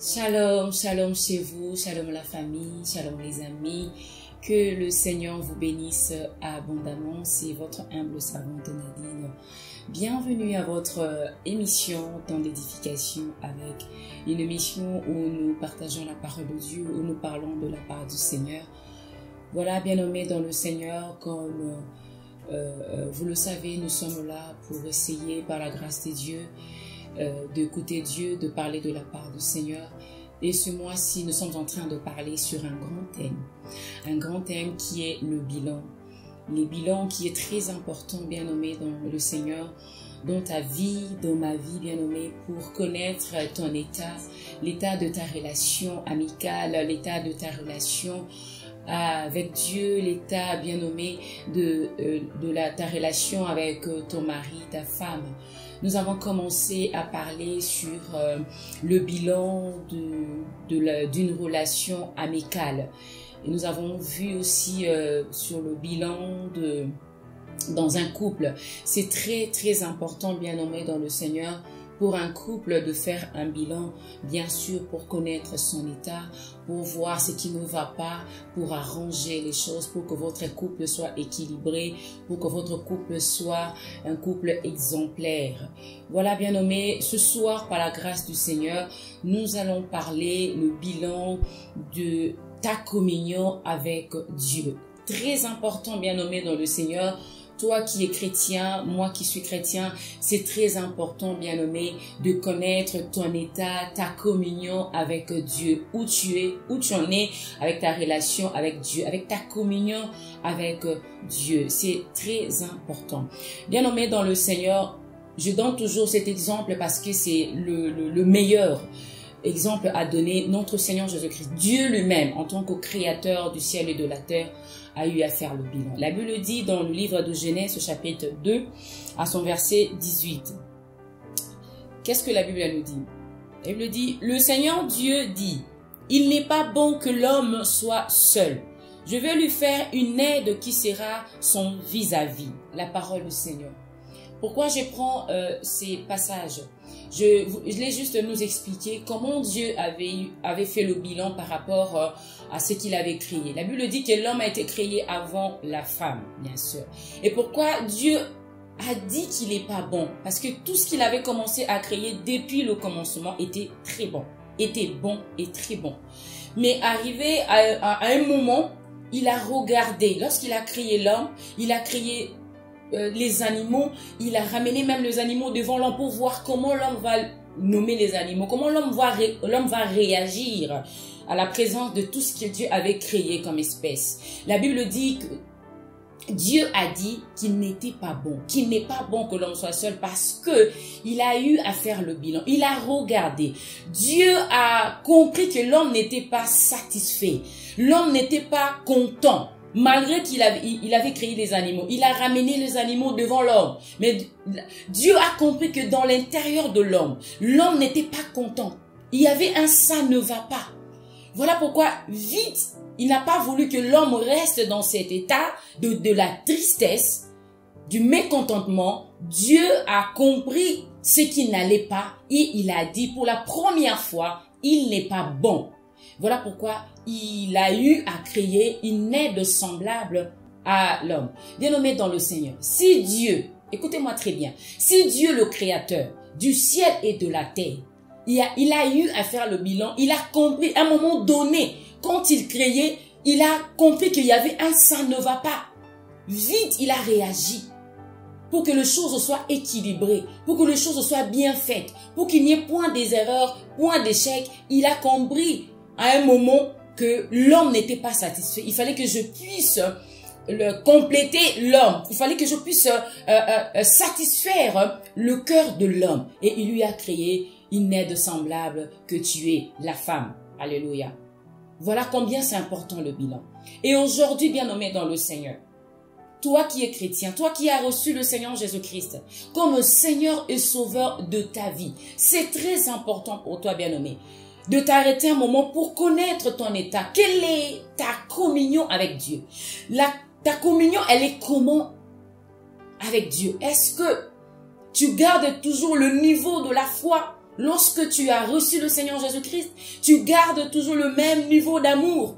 Shalom, shalom chez vous, shalom la famille, shalom les amis. Que le Seigneur vous bénisse abondamment. C'est votre humble servante Nadine. Bienvenue à votre émission Temps d'édification, avec une émission où nous partageons la parole de Dieu, où nous parlons de la part du Seigneur. Voilà, bien-aimés dans le Seigneur, comme vous le savez, nous sommes là pour essayer par la grâce de Dieu d'écouter Dieu, de parler de la part du Seigneur. Et ce mois-ci, nous sommes en train de parler sur un grand thème qui est le bilan. Le bilan qui est très important, bien-aimé dans le Seigneur, dans ta vie, dans ma vie, bien-aimé, pour connaître ton état, l'état de ta relation amicale, l'état de ta relation avec Dieu, l'état, bien-aimé, de ta relation avec ton mari, ta femme. Nous avons commencé à parler sur le bilan d'une relation amicale. Et nous avons vu aussi sur le bilan dans un couple. C'est très, très important, bien-aimé dans le Seigneur, pour un couple de faire un bilan, bien sûr, pour connaître son état, pour voir ce qui ne va pas, pour arranger les choses, pour que votre couple soit équilibré, pour que votre couple soit un couple exemplaire. Voilà, bien-aimé, ce soir, par la grâce du Seigneur, nous allons parler le bilan de ta communion avec Dieu. Très important, bien-aimé dans le Seigneur. Toi qui es chrétien, moi qui suis chrétien, c'est très important, bien-aimé, de connaître ton état, ta communion avec Dieu, où tu en es avec ta relation avec Dieu, avec ta communion avec Dieu. C'est très important. Bien-aimé dans le Seigneur, je donne toujours cet exemple parce que c'est le meilleur exemple à donner. Notre Seigneur Jésus-Christ, Dieu lui-même, en tant que créateur du ciel et de la terre, a eu à faire le bilan. La Bible dit dans le livre de Genèse, au chapitre 2, à son verset 18. Qu'est-ce que la Bible nous dit? La Bible dit, le Seigneur Dieu dit, il n'est pas bon que l'homme soit seul. Je vais lui faire une aide qui sera son vis-à-vis. La parole du Seigneur. Pourquoi je prends ces passages? Je voulais juste nous expliquer comment Dieu avait fait le bilan par rapport à ce qu'il avait créé. La Bible dit que l'homme a été créé avant la femme, bien sûr. Et pourquoi Dieu a dit qu'il n'est pas bon? Parce que tout ce qu'il avait commencé à créer depuis le commencement était très bon. Était bon et très bon. Mais arrivé à un moment, il a regardé. Lorsqu'il a créé l'homme, il a créé les animaux, il a ramené même les animaux devant l'homme pour voir comment l'homme va nommer les animaux, comment l'homme va réagir à la présence de tout ce que Dieu avait créé comme espèce. La Bible dit que Dieu a dit qu'il n'était pas bon, qu'il n'est pas bon que l'homme soit seul parce que il a eu à faire le bilan. Il a regardé. Dieu a compris que l'homme n'était pas satisfait. L'homme n'était pas content. Malgré qu'il avait créé les animaux, il a ramené les animaux devant l'homme. Mais Dieu a compris que dans l'intérieur de l'homme n'était pas content. Il y avait un ça ne va pas. Voilà pourquoi vite, il n'a pas voulu que l'homme reste dans cet état de la tristesse, du mécontentement. Dieu a compris ce qui n'allait pas et il a dit pour la première fois, il n'est pas bon. Voilà pourquoi il a eu à créer une aide semblable à l'homme. Bien-aimé dans le Seigneur, si Dieu, écoutez-moi très bien, si Dieu le créateur du ciel et de la terre, il a eu à faire le bilan, il a compris à un moment donné, quand il créait, il a compris qu'il y avait un ça ne va pas. Vite, il a réagi pour que les choses soient équilibrées, pour que les choses soient bien faites, pour qu'il n'y ait point des erreurs, point d'échecs. Il a compris à un moment que l'homme n'était pas satisfait. Il fallait que je puisse compléter l'homme. Il fallait que je puisse satisfaire le cœur de l'homme. Et il lui a créé une aide semblable que tu es la femme. Alléluia. Voilà combien c'est important le bilan. Et aujourd'hui, bien-aimé dans le Seigneur, toi qui es chrétien, toi qui as reçu le Seigneur Jésus-Christ comme Seigneur et Sauveur de ta vie, c'est très important pour toi, bien-aimé, de t'arrêter un moment pour connaître ton état. Quelle est ta communion avec Dieu? Ta communion, elle est comment avec Dieu? Est-ce que tu gardes toujours le niveau de la foi lorsque tu as reçu le Seigneur Jésus-Christ, tu gardes toujours le même niveau d'amour.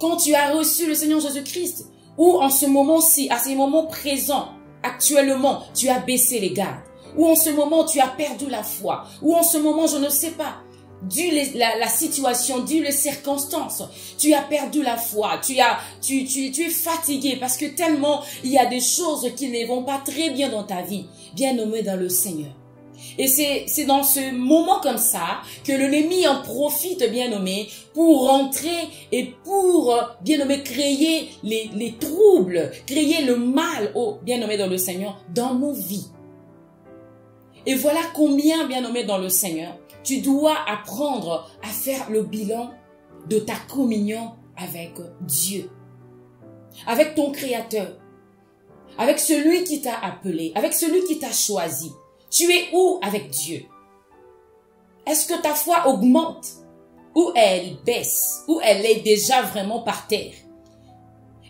Quand tu as reçu le Seigneur Jésus-Christ, ou en ce moment-ci, à ces moments présents, actuellement, tu as baissé les gardes, ou en ce moment, tu as perdu la foi, ou en ce moment, je ne sais pas, dû la situation, dû les circonstances, tu as perdu la foi, tu es fatigué parce que tellement il y a des choses qui ne vont pas très bien dans ta vie, bien-aimé dans le Seigneur. Et c'est dans ce moment comme ça que l'ennemi en profite, bien-aimé, pour rentrer et pour, bien-aimé, créer les troubles, créer le mal, bien-aimé dans le Seigneur, dans nos vies. Et voilà combien, bien-aimé dans le Seigneur, tu dois apprendre à faire le bilan de ta communion avec Dieu, avec ton Créateur, avec celui qui t'a appelé, avec celui qui t'a choisi. Tu es où avec Dieu? Est-ce que ta foi augmente ou elle baisse ou elle est déjà vraiment par terre?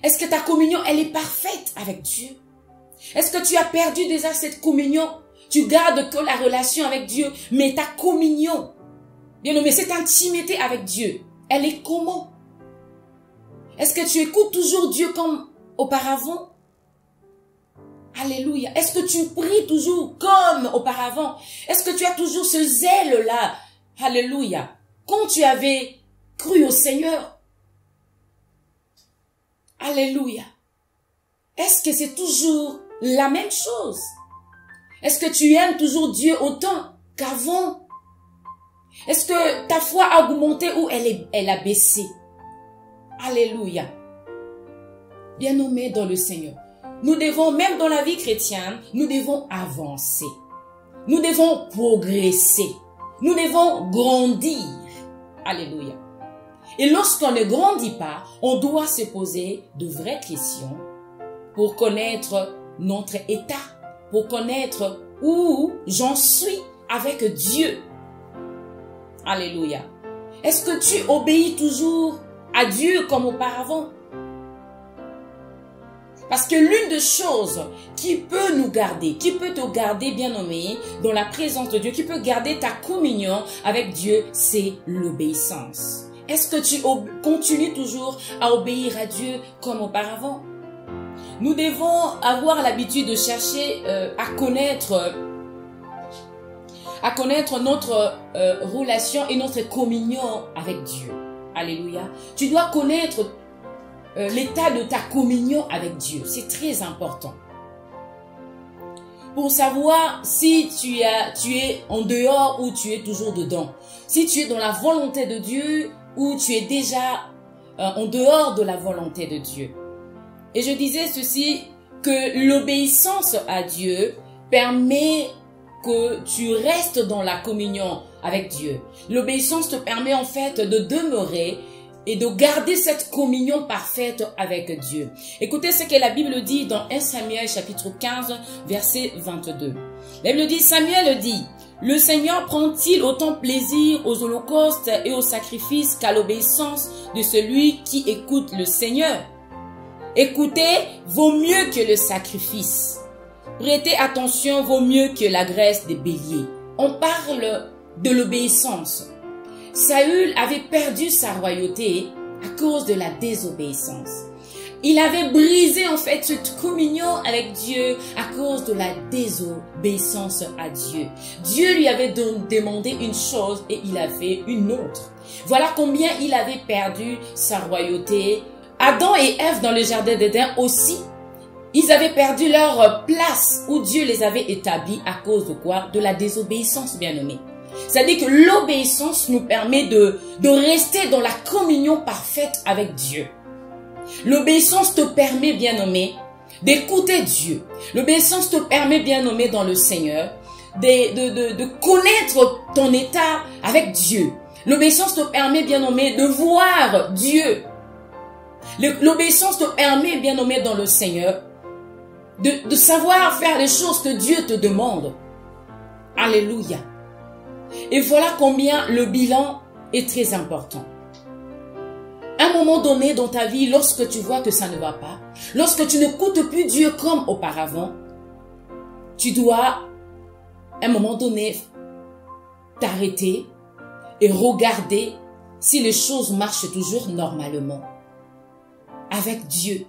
Est-ce que ta communion, elle est parfaite avec Dieu? Est-ce que tu as perdu déjà cette communion? Tu gardes que la relation avec Dieu, mais ta communion, bien nommé, cette intimité avec Dieu, elle est comment? Est-ce que tu écoutes toujours Dieu comme auparavant? Alléluia. Est-ce que tu pries toujours comme auparavant? Est-ce que tu as toujours ce zèle-là? Alléluia. Quand tu avais cru au Seigneur. Alléluia. Est-ce que c'est toujours la même chose? Est-ce que tu aimes toujours Dieu autant qu'avant? Est-ce que ta foi a augmenté ou elle a baissé? Alléluia. Bien-aimés dans le Seigneur. Nous devons, même dans la vie chrétienne, nous devons avancer. Nous devons progresser. Nous devons grandir. Alléluia. Et lorsqu'on ne grandit pas, on doit se poser de vraies questions pour connaître notre état, pour connaître où j'en suis avec Dieu. Alléluia. Est-ce que tu obéis toujours à Dieu comme auparavant? Parce que l'une des choses qui peut nous garder, qui peut te garder bien-aimé dans la présence de Dieu, qui peut garder ta communion avec Dieu, c'est l'obéissance. Est-ce que tu continues toujours à obéir à Dieu comme auparavant? Nous devons avoir l'habitude de chercher à connaître notre relation et notre communion avec Dieu. Alléluia. Tu dois connaître l'état de ta communion avec Dieu. C'est très important. Pour savoir si tu es en dehors ou tu es toujours dedans. Si tu es dans la volonté de Dieu ou tu es déjà en dehors de la volonté de Dieu. Et je disais ceci, que l'obéissance à Dieu permet que tu restes dans la communion avec Dieu. L'obéissance te permet en fait de demeurer et de garder cette communion parfaite avec Dieu. Écoutez ce que la Bible dit dans 1 Samuel chapitre 15 verset 22. La Bible dit, Samuel dit, « Le Seigneur prend-il autant plaisir aux holocaustes et aux sacrifices qu'à l'obéissance de celui qui écoute le Seigneur? Écoutez vaut mieux que le sacrifice. Prêtez attention vaut mieux que la graisse des béliers. » On parle de l'obéissance. Saül avait perdu sa royauté à cause de la désobéissance. Il avait brisé en fait cette communion avec Dieu à cause de la désobéissance à Dieu. Dieu lui avait demandé une chose et il a fait une autre. Voilà combien il avait perdu sa royauté. Adam et Ève dans le jardin d'Éden aussi, ils avaient perdu leur place où Dieu les avait établis à cause de quoi? De la désobéissance, bien-aimés. C'est-à-dire que l'obéissance nous permet de rester dans la communion parfaite avec Dieu. L'obéissance te permet, bien-aimé, d'écouter Dieu. L'obéissance te permet, bien-aimé, dans le Seigneur, de connaître ton état avec Dieu. L'obéissance te permet, bien-aimé, de voir Dieu. L'obéissance te permet, bien-aimé, dans le Seigneur, de savoir faire les choses que Dieu te demande. Alléluia. Et voilà combien le bilan est très important. À un moment donné dans ta vie, lorsque tu vois que ça ne va pas, lorsque tu n'écoutes plus Dieu comme auparavant, tu dois, à un moment donné, t'arrêter et regarder si les choses marchent toujours normalement avec Dieu.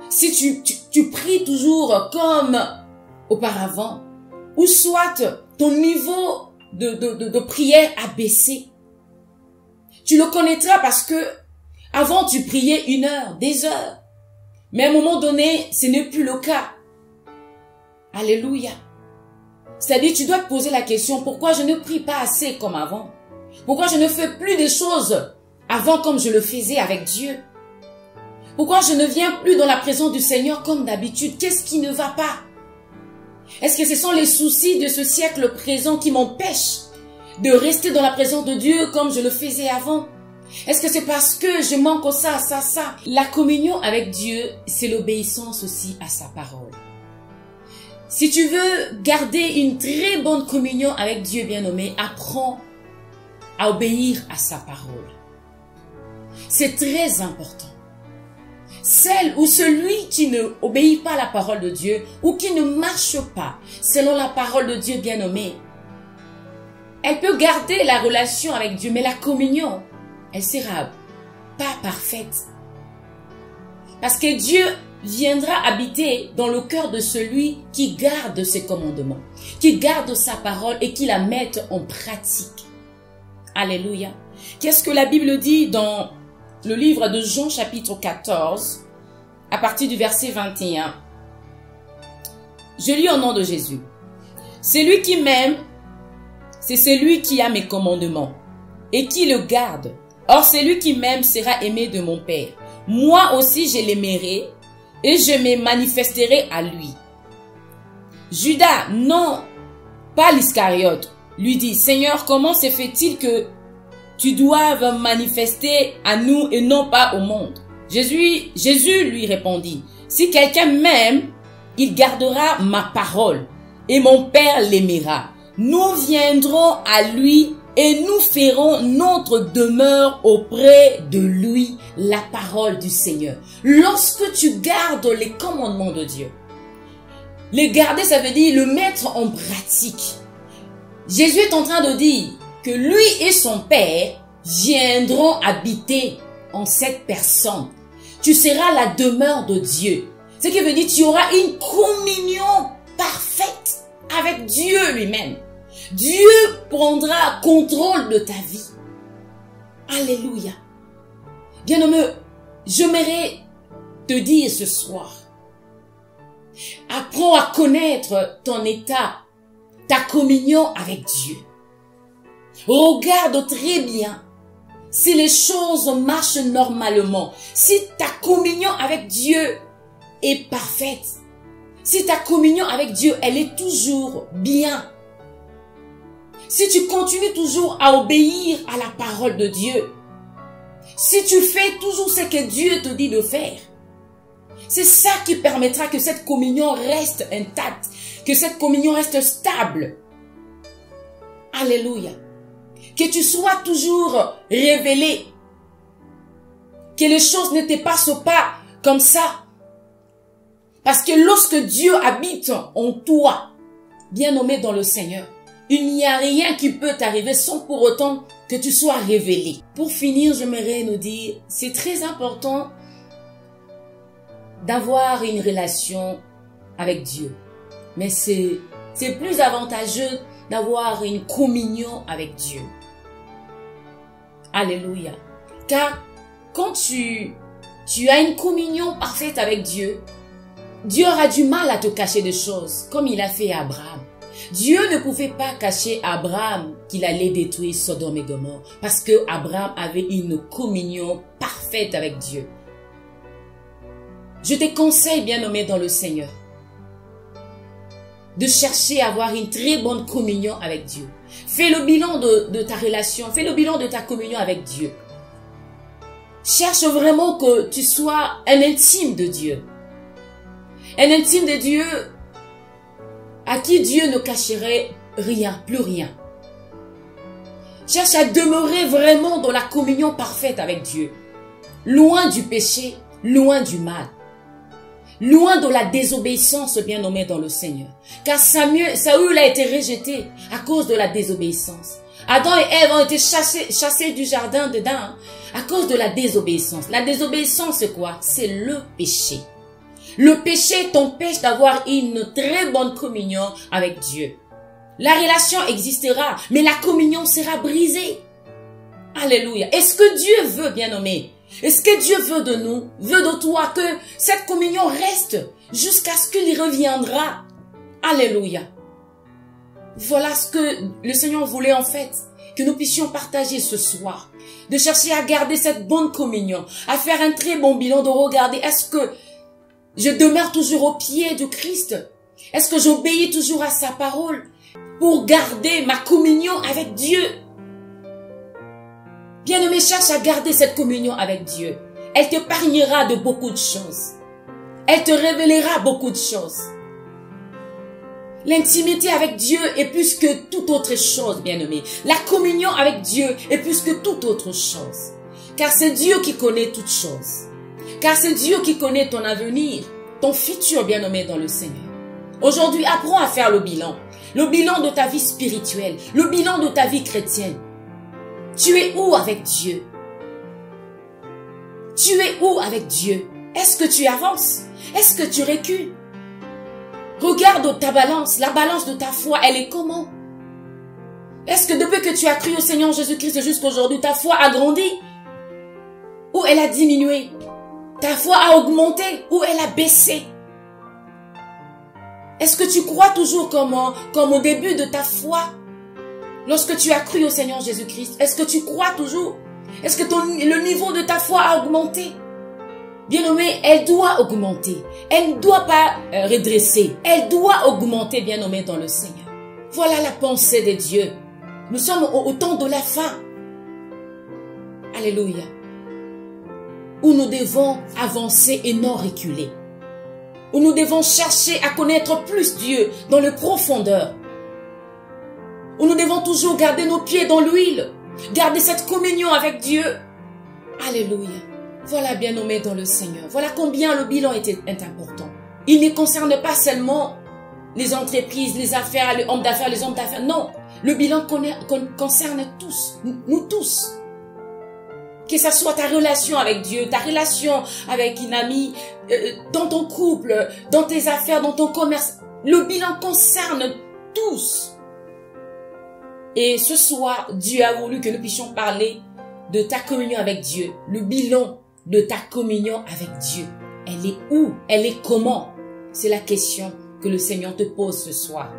Si tu pries toujours comme auparavant, ou soit ton niveau de prière a baissé, tu le connaîtras parce que avant tu priais 1 heure, des heures. Mais à un moment donné, ce n'est plus le cas. Alléluia. C'est-à-dire, tu dois te poser la question, pourquoi je ne prie pas assez comme avant? Pourquoi je ne fais plus des choses avant comme je le faisais avec Dieu? Pourquoi je ne viens plus dans la présence du Seigneur comme d'habitude? Qu'est-ce qui ne va pas? Est-ce que ce sont les soucis de ce siècle présent qui m'empêchent de rester dans la présence de Dieu comme je le faisais avant? Est-ce que c'est parce que je manque ça? La communion avec Dieu, c'est l'obéissance aussi à sa parole. Si tu veux garder une très bonne communion avec Dieu bien-aimé, apprends à obéir à sa parole. C'est très important. Celle ou celui qui ne obéit pas à la parole de Dieu ou qui ne marche pas selon la parole de Dieu bien-aimé, elle peut garder la relation avec Dieu, mais la communion, elle sera pas parfaite. Parce que Dieu viendra habiter dans le cœur de celui qui garde ses commandements, qui garde sa parole et qui la mette en pratique. Alléluia. Qu'est-ce que la Bible dit dans le livre de Jean chapitre 14, à partir du verset 21. Je lis au nom de Jésus. Celui qui m'aime, c'est celui qui a mes commandements et qui le garde. Or, celui qui m'aime sera aimé de mon Père. Moi aussi, je l'aimerai et je me manifesterai à lui. Judas, non, pas l'Iscariote, lui dit, Seigneur, comment se fait-il que tu doives manifester à nous et non pas au monde? Jésus lui répondit, si quelqu'un m'aime, il gardera ma parole et mon Père l'aimera. Nous viendrons à lui et nous ferons notre demeure auprès de lui, la parole du Seigneur. Lorsque tu gardes les commandements de Dieu, les garder, ça veut dire le mettre en pratique. Jésus est en train de dire que lui et son Père viendront habiter en cette personne. Tu seras la demeure de Dieu. Ce qui veut dire que tu auras une communion parfaite avec Dieu lui-même. Dieu prendra contrôle de ta vie. Alléluia. Bien-aimé, j'aimerais te dire ce soir, apprends à connaître ton état, ta communion avec Dieu. Regarde très bien si les choses marchent normalement, si ta communion avec Dieu est parfaite, si ta communion avec Dieu, elle est toujours bien. Si tu continues toujours à obéir à la parole de Dieu, si tu fais toujours ce que Dieu te dit de faire, c'est ça qui permettra que cette communion reste intacte, que cette communion reste stable. Alléluia. Que tu sois toujours révélé, que les choses ne te passent pas comme ça. Parce que lorsque Dieu habite en toi, bien nommé dans le Seigneur, il n'y a rien qui peut t'arriver sans pour autant que tu sois révélé. Pour finir, j'aimerais nous dire, c'est très important d'avoir une relation avec Dieu. Mais c'est plus avantageux d'avoir une communion avec Dieu. Alléluia. Car quand tu as une communion parfaite avec Dieu, Dieu aura du mal à te cacher des choses, comme il a fait à Abraham. Dieu ne pouvait pas cacher à Abraham qu'il allait détruire Sodome et Gomorrhe, parce que Abraham avait une communion parfaite avec Dieu. Je te conseille, bien-aimé dans le Seigneur, de chercher à avoir une très bonne communion avec Dieu. Fais le bilan de ta relation, fais le bilan de ta communion avec Dieu. Cherche vraiment que tu sois un intime de Dieu. Un intime de Dieu à qui Dieu ne cacherait rien, plus rien. Cherche à demeurer vraiment dans la communion parfaite avec Dieu. Loin du péché, loin du mal. loin de la désobéissance, bien-aimé dans le Seigneur. Car Saül a été rejeté à cause de la désobéissance. Adam et Ève ont été chassés du jardin d'Éden à cause de la désobéissance. La désobéissance, c'est quoi? C'est le péché. Le péché t'empêche d'avoir une très bonne communion avec Dieu. La relation existera, mais la communion sera brisée. Alléluia. Est-ce que Dieu veut, bien-aimé? Est-ce que Dieu veut de nous, veut de toi que cette communion reste jusqu'à ce qu'il reviendra? Alléluia. Voilà ce que le Seigneur voulait en fait, que nous puissions partager ce soir. De chercher à garder cette bonne communion, à faire un très bon bilan, de regarder est-ce que je demeure toujours au pied de Christ? Est-ce que j'obéis toujours à sa parole pour garder ma communion avec Dieu? Bien-aimé, cherche à garder cette communion avec Dieu. Elle t'épargnera de beaucoup de choses. Elle te révélera beaucoup de choses. L'intimité avec Dieu est plus que toute autre chose, bien-aimé. La communion avec Dieu est plus que toute autre chose. Car c'est Dieu qui connaît toutes choses. Car c'est Dieu qui connaît ton avenir, ton futur, bien-aimé dans le Seigneur. Aujourd'hui, apprends à faire le bilan. Le bilan de ta vie spirituelle. Le bilan de ta vie chrétienne. Tu es où avec Dieu? Tu es où avec Dieu? Est-ce que tu avances? Est-ce que tu recules? Regarde ta balance, la balance de ta foi, elle est comment? Est-ce que depuis que tu as cru au Seigneur Jésus-Christ jusqu'à aujourd'hui, ta foi a grandi? Ou elle a diminué? Ta foi a augmenté? Ou elle a baissé? Est-ce que tu crois toujours comme au début de ta foi? Lorsque tu as cru au Seigneur Jésus-Christ, est-ce que tu crois toujours? Est-ce que le niveau de ta foi a augmenté? Bien-aimé, elle doit augmenter. Elle ne doit pas redresser. Elle doit augmenter, bien-aimé, dans le Seigneur. Voilà la pensée de Dieu. Nous sommes au temps de la fin. Alléluia. Où nous devons avancer et non reculer. Où nous devons chercher à connaître plus Dieu dans le profondeur. Où nous devons toujours garder nos pieds dans l'huile. Garder cette communion avec Dieu. Alléluia. Voilà, bien-aimé dans le Seigneur. Voilà combien le bilan est important. Il ne concerne pas seulement les entreprises, les affaires, les hommes d'affaires, les hommes d'affaires. Non, le bilan concerne tous, nous tous. Que ce soit ta relation avec Dieu, ta relation avec une amie, dans ton couple, dans tes affaires, dans ton commerce. Le bilan concerne tous. Et ce soir, Dieu a voulu que nous puissions parler de ta communion avec Dieu. Le bilan de ta communion avec Dieu. Elle est où? Elle est comment? C'est la question que le Seigneur te pose ce soir.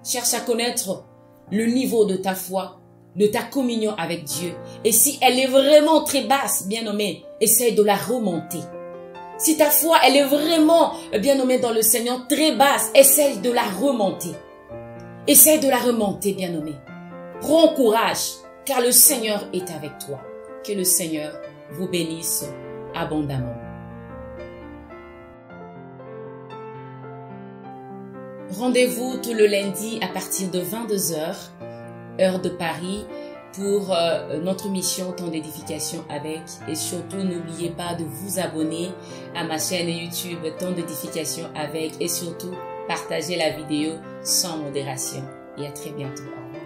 Cherche à connaître le niveau de ta foi, de ta communion avec Dieu. Et si elle est vraiment très basse, bien-aimé, essaye de la remonter. Si ta foi, elle est vraiment, bien-aimé dans le Seigneur, très basse, essaye de la remonter. Essaye de la remonter, bien-aimé. Prends courage, car le Seigneur est avec toi. Que le Seigneur vous bénisse abondamment. Rendez-vous tout le lundi à partir de 22h, heure de Paris, pour notre mission Temps d'édification avec. Et surtout, n'oubliez pas de vous abonner à ma chaîne YouTube Temps d'édification avec. Et surtout, partagez la vidéo sans modération. Et à très bientôt. Au revoir.